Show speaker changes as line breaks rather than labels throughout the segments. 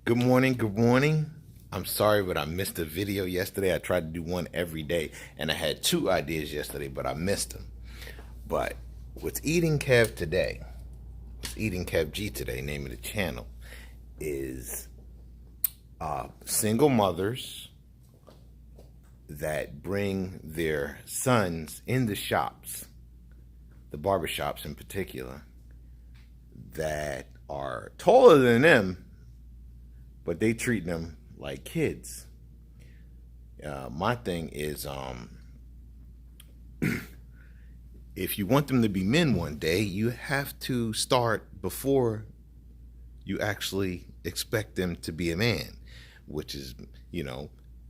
Good morning, good morning. I'm sorry, but I missed a video yesterday. I tried to do one every day, and I had two ideas yesterday, but I missed them. But what's eating Kev today, what's eating Kev G today, name of the channel, is single mothers that bring their sons in the shops, the barbershops in particular, that are taller than them, but they treat them like kids. My thing is, if you want them to be men one day, you have to start before you actually expect them to be a man, which is,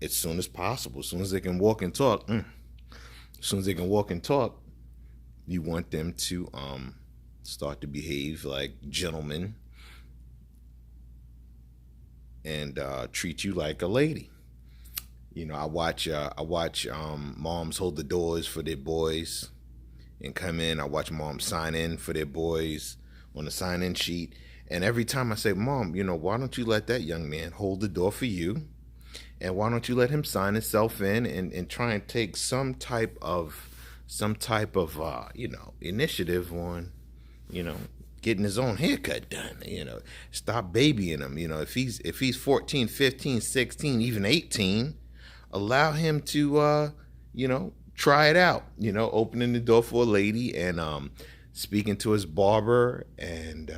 as soon as possible, as soon as they can walk and talk. As soon as they can walk and talk, you want them to start to behave like gentlemen and treat you like a lady. I watch moms hold the doors for their boys and come in. I watch moms sign in for their boys on the sign-in sheet. And every time I say, Mom, why don't you let that young man hold the door for you? And why don't you let him sign himself in and try and take some type of initiative on, getting his own haircut done. Stop babying him. If he's 14, 15, 16, even 18, allow him to try it out. Opening the door for a lady and speaking to his barber and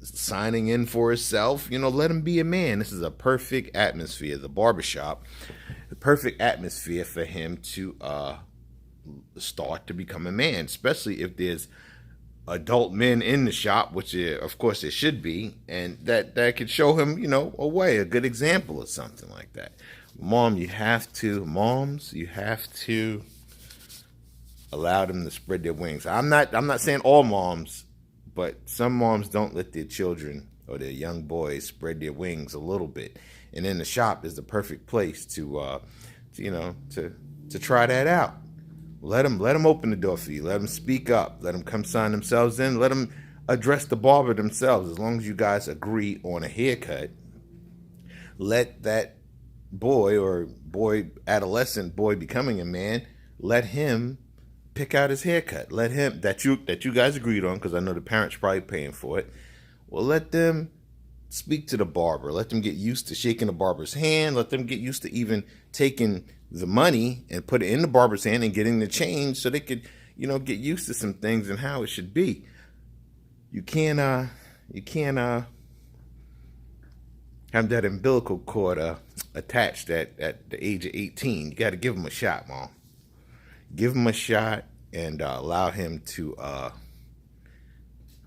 signing in for himself. Let him be a man. This is a perfect atmosphere, the barbershop, the perfect atmosphere for him to start to become a man, especially if there's adult men in the shop, which of course it should be, and that could show him, a way, a good example or something like that. Moms, you have to allow them to spread their wings. I'm not saying all moms, but some moms don't let their children or their young boys spread their wings a little bit. And in the shop is the perfect place to try that out. Let them open the door for you. Let them speak up. Let them come sign themselves in. Let them address the barber themselves. As long as you guys agree on a haircut, let that adolescent boy becoming a man, let him pick out his haircut. Let him that you guys agreed on, because I know the parents probably paying for it. Well, let them speak to the barber. Let them get used to shaking the barber's hand. Let them get used to even taking the money and put it in the barber's hand and getting the change, so they could, get used to some things and how it should be. You can't have that umbilical cord attached at the age of 18. You got to give him a shot, Mom. Give him a shot and allow him to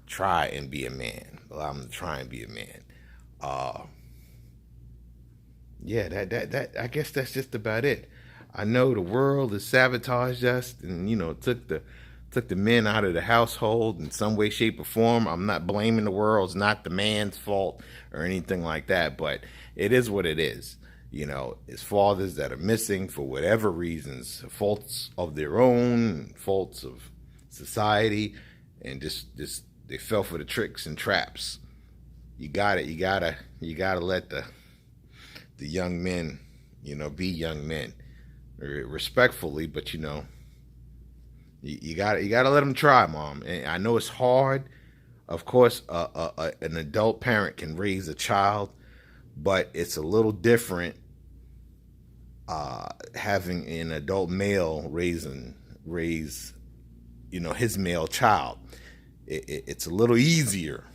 try and be a man. Allow him to try and be a man. Yeah, that I guess that's just about it. I know the world has sabotaged us and took the men out of the household in some way, shape, or form. I'm not blaming the world. It's not the man's fault or anything like that, but it is what it is. It's fathers that are missing for whatever reasons, faults of their own, faults of society, and just they fell for the tricks and traps. You gotta let the young men, be young men, respectfully, but you gotta let them try, Mom. And I know it's hard. Of course, an adult parent can raise a child, but it's a little different having an adult male raise his male child. It's a little easier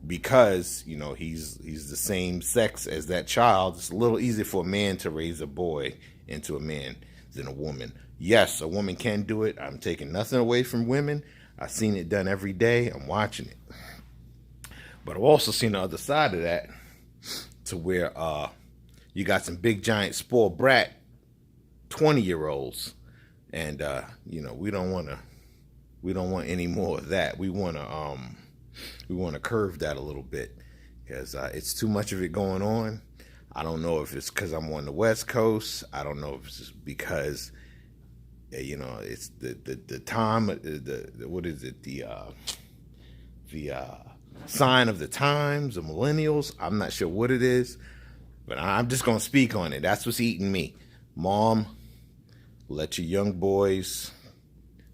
because he's the same sex as that child. It's a little easier for a man to raise a boy into a man than a woman. Yes, a woman can do it. I'm taking nothing away from women. I've seen it done every day. I'm watching it. But I've also seen the other side of that, to where you got some big giant spoiled brat 20-year-olds, and we don't want any more of that. We want to curve that a little bit, because it's too much of it going on. I don't know if it's because I'm on the West Coast. I don't know if it's because it's the time, what is it, the the sign of the times, the millennials. I'm not sure what it is, but I'm just going to speak on it. That's what's eating me. Mom, let your young boys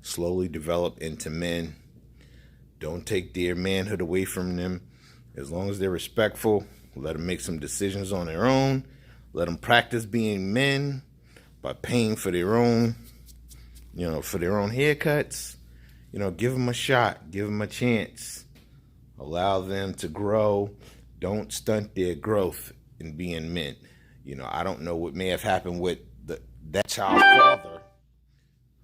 slowly develop into men. Don't take their manhood away from them. As long as they're respectful, let them make some decisions on their own. Let them practice being men by paying for their own, for their own haircuts. Give them a shot. Give them a chance. Allow them to grow. Don't stunt their growth in being men. I don't know what may have happened with that child's father,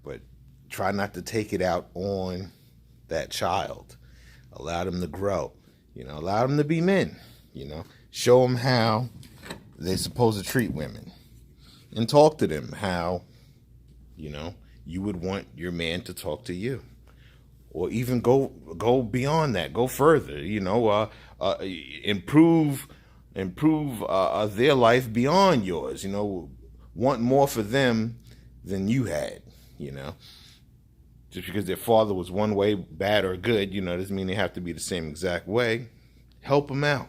but try not to take it out on that child. Allow them to grow. Allow them to be men. Show them how they're supposed to treat women. And talk to them how, you would want your man to talk to you. Or even go beyond that, go further, improve their life beyond yours, want more for them than you had, Just because their father was one way, bad or good, doesn't mean they have to be the same exact way. Help them out.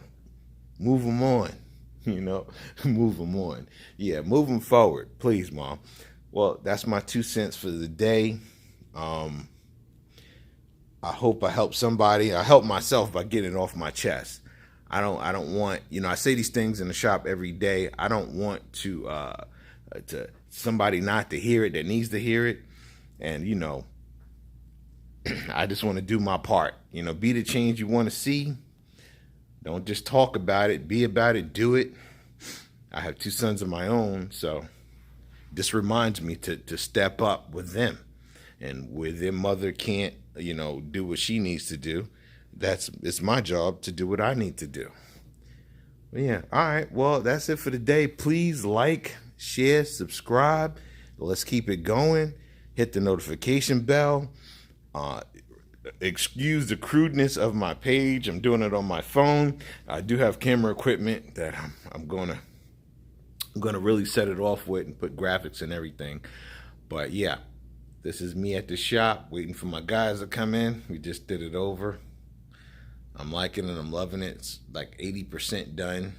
Move them on, move them on. Yeah, move them forward, please, Mom. Well, that's my 2 cents for the day. I hope I help somebody. I help myself by getting it off my chest. I don't want, I say these things in the shop every day. I don't want to somebody not to hear it that needs to hear it. And, I just want to do my part. Be the change you want to see. Don't just talk about it. Be about it. Do it. I have 2 sons of my own, so this reminds me to step up with them. And where their mother can't, do what she needs to do, it's my job to do what I need to do. But yeah, all right. Well, that's it for today. Please like, share, subscribe. Let's keep it going. Hit the notification bell. Excuse the crudeness of my page. I'm doing it on my phone. I do have camera equipment that I'm gonna really set it off with and put graphics and everything. But yeah, this is me at the shop waiting for my guys to come in. We just did it over. I'm liking it. I'm loving it. It's like 80% done.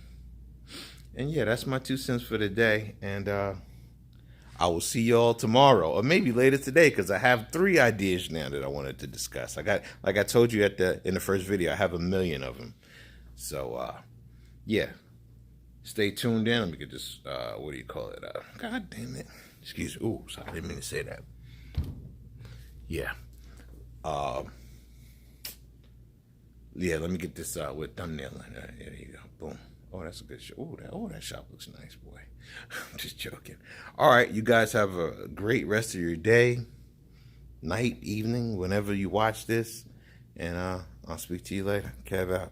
And yeah, that's my 2 cents for the day. And I will see y'all tomorrow, or maybe later today, because I have 3 ideas now that I wanted to discuss. I got, like I told you in the first video, I have 1 million of them. So yeah, stay tuned in. Let me get this. What do you call it? God damn it! Excuse me. Ooh, sorry, I didn't mean to say that. Yeah. Yeah. Let me get this with thumbnail in there. There you go. Boom. Oh, that's a good show. That shop looks nice, boy. I'm just joking. All right, you guys have a great rest of your day, night, evening, whenever you watch this. And I'll speak to you later. Kev out.